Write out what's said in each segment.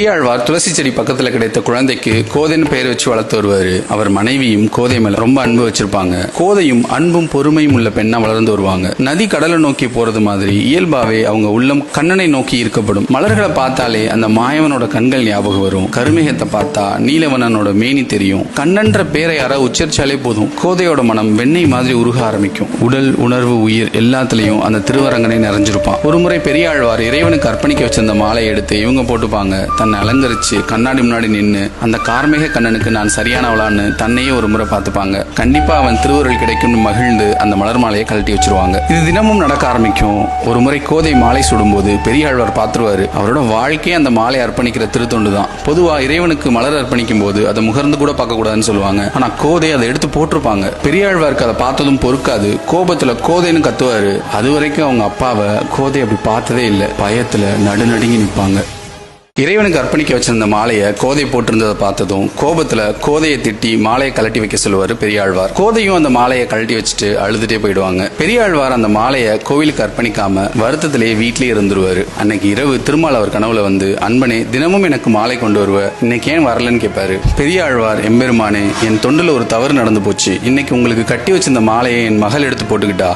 பெரியாழ்வார் துளசி செடி பக்கத்துல கிடைத்த குழந்தைக்கு கோதைன்னு பெயர் வச்சு வளர்த்து வருவாரு. அவர் மனைவியும் கோதை மேல ரொம்ப அன்பு வச்சிருப்பாங்க. கோதையும் அன்பும் பொறுமையும் உள்ள பெண்ணா வளர்ந்து வருவாங்க. நதி கடலை நோக்கி போறது மாதிரி இயல்பாவே அவங்க உள்ளம் கண்ணனை நோக்கி ஈர்க்கப்படும். மலர்களை பார்த்தாலே அந்த மாயவனோட கண்கள் ஞாபகம் வரும். கருமேகத்தை பார்த்தா நீலவனனோட மேனி தெரியும். கண்ணன்ற பேரை யாராவது உச்சரிச்சாலே போதும் கோதையோட மனம் வெண்ணெய் மாதிரி உருக ஆரம்பிக்கும். உடல் உணர்வு உயிர் எல்லாத்துலயும் அந்த திருவரங்கனை நிறைஞ்சிருப்பான். ஒருமுறை பெரியாழ்வார் இறைவனுக்கு அர்ப்பணிக்க வச்சிருந்த மாலையை எடுத்து இவங்க போட்டுப்பாங்க. தன்னை அலங்கரிச்சு கண்ணாடி முன்னாடி நின்று அந்த கார்மேக கண்ணனுக்கு நான் சரியானவளான்னு தன்னையே ஒரு முறை பார்த்துப்பாங்க. கண்டிப்பா அவன் திருவருள் கிடைக்கும்னு மகிழ்ந்து அந்த மலர் மாலையை கழட்டி வச்சிருவாங்க. இது தினமும் நடக்க ஆரம்பிக்கும். ஒரு முறை கோதை மாலை சுடும்போது பெரியாழ்வார் பார்த்துருவாரு. அவரோட வாழ்க்கையே அந்த மாலை அர்ப்பணிக்கிற திருத்தொண்டு தான். பொதுவா இறைவனுக்கு மலர் அர்ப்பணிக்கும் போது அதை முகர்ந்து கூட பார்க்க கூடாதுன்னு சொல்லுவாங்க. ஆனா கோதை அதை எடுத்து போட்டிருப்பாங்க. பெரியாழ்வாருக்கு அதை பார்த்ததும் பொறுக்காது. கோபத்துல கோதைன்னு கத்துவாரு. அது வரைக்கும் அவங்க அப்பாவை கோதை அப்படி பார்த்ததே இல்லை. பயத்துல நடுநடுங்கி நிற்பாங்க. இறைவனுக்கு அர்ப்பணிக்க வச்சிருந்த மாலையை கோதை போட்டிருந்ததை பார்த்ததும் கோபத்துல கோதையை திட்டி மாலையை கழட்டி வைக்க சொல்லுவாரு பெரியாழ்வார். கோதையும் அந்த மாலையை கழட்டி வச்சுட்டு அழுதுட்டே போயிடுவாங்க. பெரியாழ்வார் அந்த மாலையை கோவிலுக்கு அர்ப்பணிக்காம வருத்தத்திலேயே வீட்லயே இருந்துருவாரு. அன்னைக்கு இரவு திருமால் அவர் கனவுல வந்து, அன்பனே தினமும் எனக்கு மாலை கொண்டு வருவ, இன்னைக்கு ஏன் வரலன்னு கேட்பாரு. பெரியாழ்வார், எம்பெருமானே என் தொண்டுல ஒரு தவறு நடந்து போச்சு, இன்னைக்கு உங்களுக்கு கட்டி வச்சிருந்த மாலையை என் மகள் எடுத்து போட்டுக்கிட்டா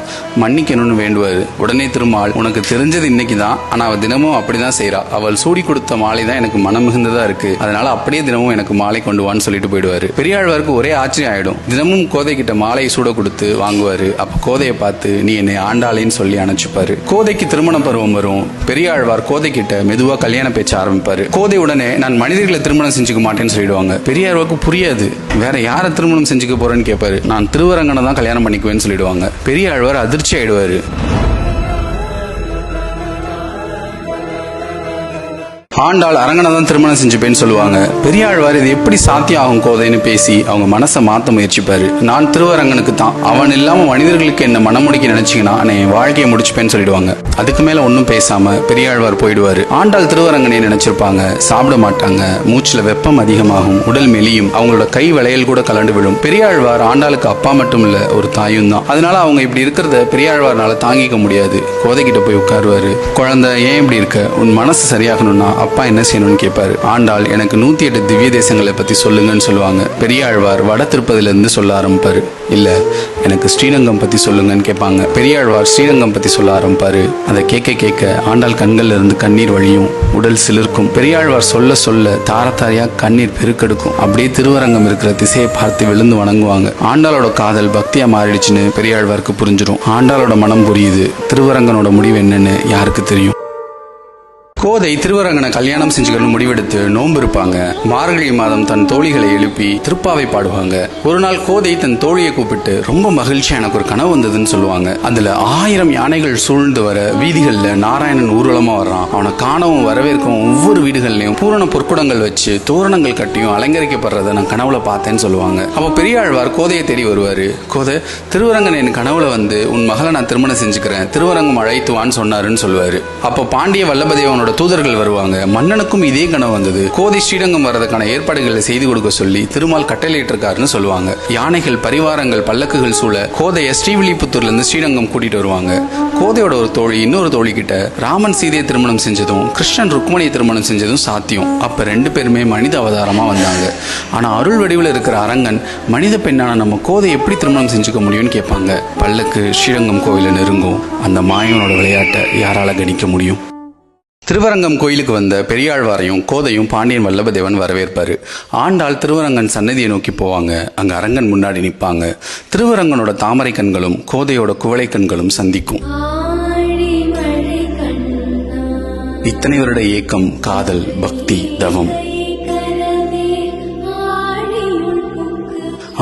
மன்னிக்கணும்னு வேண்டுவாரு. உடனே திருமால், உனக்கு தெரிஞ்சது இன்னைக்கு தான், ஆனா அவ தினமும் அப்படிதான் செய்யறா, அவள் சூடி கொடுத்த மாலை தான் எனக்கு மனம் மிகுந்ததா இருக்கு, அதனால அப்படியே தினமும் எனக்கு மாலை கொண்டு வான்னு சொல்லிட்டு போயிடுவாரு. பெரியாழ்வாருக்கு ஒரே ஆச்சரியம் ஆயிடும். தினமும் கோதை கிட்ட மாலையை சூட கொடுத்து வாங்குவாரு. அப்ப கோதையை பார்த்து, நீ என்னை ஆண்டாளேன்னு சொல்லி அனுப்பிச்சுப்பாரு. கோதைக்கு திருமண பருவம் வரும். பெரியாழ்வார் கோதை கிட்ட மெதுவா கல்யாண பேச்ச ஆரம்பிப்பாரு. கோதை உடனே நான் மனிதர்களை திருமணம் செஞ்சுக்க மாட்டேன்னு சொல்லிடுவாங்க. பெரியாழ்வாருக்கு புரியாது. வேற யாரை திருமணம் செஞ்சுக்க போறேன்னு கேட்பாரு. நான் திருவரங்கனை தான் கல்யாணம் பண்ணிக்குவேன்னு சொல்லிடுவாங்க. பெரியாழ்வார் அதிர்ச்சி ஆயிடுவாரு. ஆண்டாள் அரங்கனை தான் திருமணம் செஞ்சுப்பேன்னு சொல்லுவாங்க. பெரியாழ்வார் இது எப்படி சாத்தியம் ஆகும் கோதைன்னு பேசி அவங்க மனசை மாத்த முயற்சிப்பாரு. நான் திருவரங்கனுக்கு தான், அவன் இல்லாம மனிதர்களுக்கு என்ன மனமுடிக்க நினைச்சீங்கன்னா என் வாழ்க்கையை முடிச்சுப்பேன்னு சொல்லிடுவாங்க. அதுக்கு மேல ஒன்னும் பேசாம பெரியாழ்வார் போயிடுவாரு. ஆண்டாள் திருவரங்கனை நினைச்சிருப்பாங்க. சாப்பிட மாட்டாங்க. மூச்சுல வெப்பம் அதிகமாகும். உடல் மெலியும். அவங்களோட கை வளையல் கூட கலண்டு விடும். பெரியாழ்வார் ஆண்டாளுக்கு அப்பா மட்டும் இல்ல, ஒரு தாயும் தான். அதனால அவங்க இப்படி இருக்கிறத பெரியாழ்வார்னால தாங்கிக்க முடியாது. கோதை கிட்ட போய் உட்காருவாரு. குழந்தை, ஏன் இப்படி இருக்க? உன் மனசு சரியாகணும்னா அப்பா என்ன செய்யணும்னு கேட்பாரு. ஆண்டாள், எனக்கு 108 திவ்ய தேசங்களை பத்தி சொல்லுங்கன்னு சொல்லுவாங்க. பெரியாழ்வார் வட திருப்பதில இருந்து சொல்ல ஆரம்பிப்பாரு. இல்ல, எனக்கு ஸ்ரீரங்கம் பத்தி சொல்லுங்கன்னு கேட்பாங்க. பெரியாழ்வார் ஸ்ரீரங்கம் பத்தி சொல்ல ஆரம்பிப்பாரு. அதை கேட்க கேட்க ஆண்டாள் கண்கள்ல இருந்து கண்ணீர் வழியும். உடல் சிலிர்க்கும். பெரியாழ்வார் சொல்ல சொல்ல தாரத்தாரியா கண்ணீர் பெருக்கெடுக்கும். அப்படியே திருவரங்கம் இருக்கிற திசையை பார்த்து விழுந்து வணங்குவாங்க. ஆண்டாளோட காதல் பக்தியா மாறிடுச்சுன்னு பெரியாழ்வாருக்கு புரிஞ்சிடும். ஆண்டாளோட மனம் புரியுது. திருவரங்கனோட முடிவு என்னன்னு யாருக்கு தெரியும்? கோதை திருவரங்கனை கல்யாணம் செஞ்சுக்கணும் முடிவெடுத்து நோன்பு இருப்பாங்க. மார்கழி மாதம் தன் தோழிகளை எழுப்பி திருப்பாவை பாடுவாங்க. ஒரு நாள் கோதை தன் தோழியை கூப்பிட்டு, ரொம்ப மகிழ்ச்சியா எனக்கு ஒரு கனவு வந்ததுன்னு சொல்லுவாங்க. அதுல 1000 யானைகள் சூழ்ந்து வர வீதிகள்ல நாராயணன் ஊர்வலமா வர்றான். அவனை காணவும் வரவேற்கவும் ஒவ்வொரு வீடுகள்லயும் பூரண பொற்குடங்கள் வச்சு தோரணங்கள் கட்டியும் அலங்கரிக்கப்படுறத நான் கனவுல பார்த்தேன்னு சொல்லுவாங்க. அப்ப பெரியாழ்வார் கோதையை தேடி வருவாரு. கோதை, திருவரங்கன் என் கனவுல வந்து உன் மகளை நான் திருமணம் செஞ்சுக்கிறேன், திருவரங்கம் அழைத்துவான்னு சொன்னாருன்னு சொல்லுவாரு. அப்போ பாண்டிய வல்லபதேவனோட தூதர்கள் வருவாங்க. மன்னனுக்கும் இதே கனவு வந்தது. கோதை ஸ்ரீரங்கம் வர்றதுக்கான ஏற்பாடுகளை செய்து கொடுக்க சொல்லி திருமால் கட்டளையிட்டிருக்காருன்னு சொல்லுவாங்க. யானைகள், பரிவாரங்கள், பல்லக்குகள் சூழ கோதைய ஸ்ரீவில்லிபுத்தூர்ல இருந்து ஸ்ரீரங்கம் கூட்டிட்டு வருவாங்க. கோதையோட ஒரு தோழி இன்னொரு தோழி கிட்ட, ராமன் சீதையை திருமணம் செஞ்சதும் கிருஷ்ணன் ருக்மணியை திருமணம் செஞ்சதும் சாத்தியம். அப்ப 2 பேருமே மனித அவதாரமா வந்தாங்க. ஆனா அருள் வடிவில் இருக்கிற அரங்கன் மனித பெண்ணான நம்ம கோதை எப்படி திருமணம் செஞ்சுக்க முடியும்னு கேட்பாங்க. பல்லக்கு ஸ்ரீரங்கம் கோவில நெருங்கும். அந்த மாயவனோட விளையாட்டை யாரால கணிக்க முடியும்? திருவரங்கம் கோயிலுக்கு வந்த பெரியாழ்வாரையும் கோதையும் பாண்டியன் வல்லபதேவன் வரவேற்பாரு. ஆண்டாள் திருவரங்கன் சன்னதியை நோக்கி போவாங்க. அங்க அரங்கன் முன்னாடி நிற்பாங்க. திருவரங்கனோட தாமரை கண்களும் கோதையோட குவளை கண்களும் சந்திக்கும். இத்தனை வருட ஏக்கம், காதல், பக்தி, தவம்.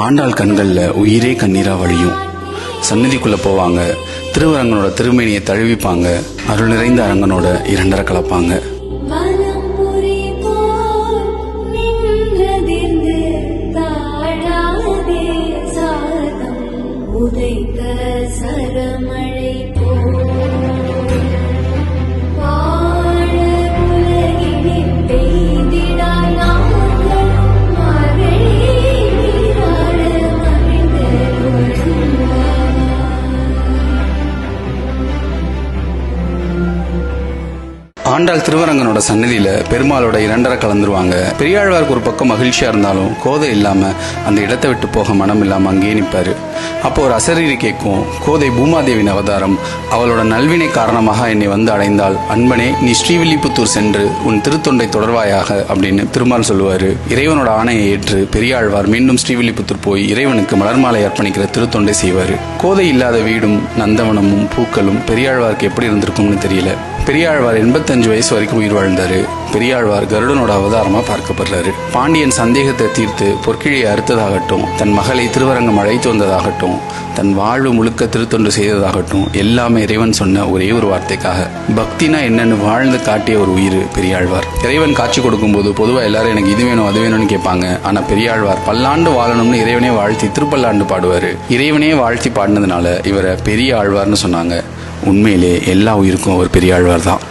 ஆண்டாள் கண்கள்ல உயிரே கண்ணீரா வழியும். சன்னதிக்குள்ள போவாங்க. திருவரங்கனோட திருமேனியை தழுவிப்பாங்க. அருள் நிறைந்த அரங்கனோட 2 கலப்பாங்க. ஆண்டாள் திருவரங்கனோட சன்னதியில பெருமாளோட இரண்டரை கலந்துருவாங்க. பெரியாழ்வாருக்கு ஒரு பக்கம் மகிழ்ச்சியா இருந்தாலும் கோதை இல்லாம அந்த இடத்தை விட்டு போக மனம் இல்லாம அங்கேயே நிற்பாரு. அப்போ ஒரு அசரீரி கேட்கும், கோதை பூமாதேவின் அவதாரம், அவளோட நல்வினை காரணமாக என்னை வந்து அடைந்தாள். அன்பனே, நீ ஸ்ரீவில்லிபுத்தூர் சென்று உன் திருத்தொண்டை தொடர்வாயாக அப்படின்னு திருமால் சொல்லுவாரு. இறைவனோட ஆணையை ஏற்று பெரியாழ்வார் மீண்டும் ஸ்ரீவில்லிபுத்தூர் போய் இறைவனுக்கு மலர்மாலை அர்ப்பணிக்கிற திருத்தொண்டை செய்வாரு. கோதை இல்லாத வீடும் நந்தவனமும் பூக்களும் பெரியாழ்வாருக்கு எப்படி இருந்திருக்கும்னு தெரியல. பெரியாழ்வார் 85 வயசு வரைக்கும் உயிர் வாழ்ந்தாரு. பெரியாழ்வார் கருடனோட அவதாரமா பார்க்கப்படுறாரு. பாண்டியன் சந்தேகத்தை தீர்த்து பொற்கிழியை அறுத்ததாகட்டும், தன் மகளை திருவரங்கம் அழைத்து வந்ததாகட்டும், தன் வாழ்வு முழுக்க திருத்தொண்டு செய்ததாகட்டும், எல்லாமே இறைவன் சொன்ன ஒரே ஒரு வார்த்தைக்காக. பக்தினா என்னன்னு வாழ்ந்து காட்டிய ஒரு உயிர் பெரியாழ்வார். இறைவன் காட்சி கொடுக்கும் போது பொதுவாக எல்லாரும் எனக்கு இது வேணும் அது வேணும்னு கேட்பாங்க. ஆனா பெரியாழ்வார் பல்லாண்டு வாழணும்னு இறைவனே வாழ்த்தி திருப்பல்லாண்டு பாடுவாரு. இறைவனே வாழ்த்தி பாடினதுனால இவரை பெரிய ஆழ்வார்னு சொன்னாங்க. உண்மையிலே எல்லா உயிருக்கும் அவர் பெரியாழ்வார் தான்.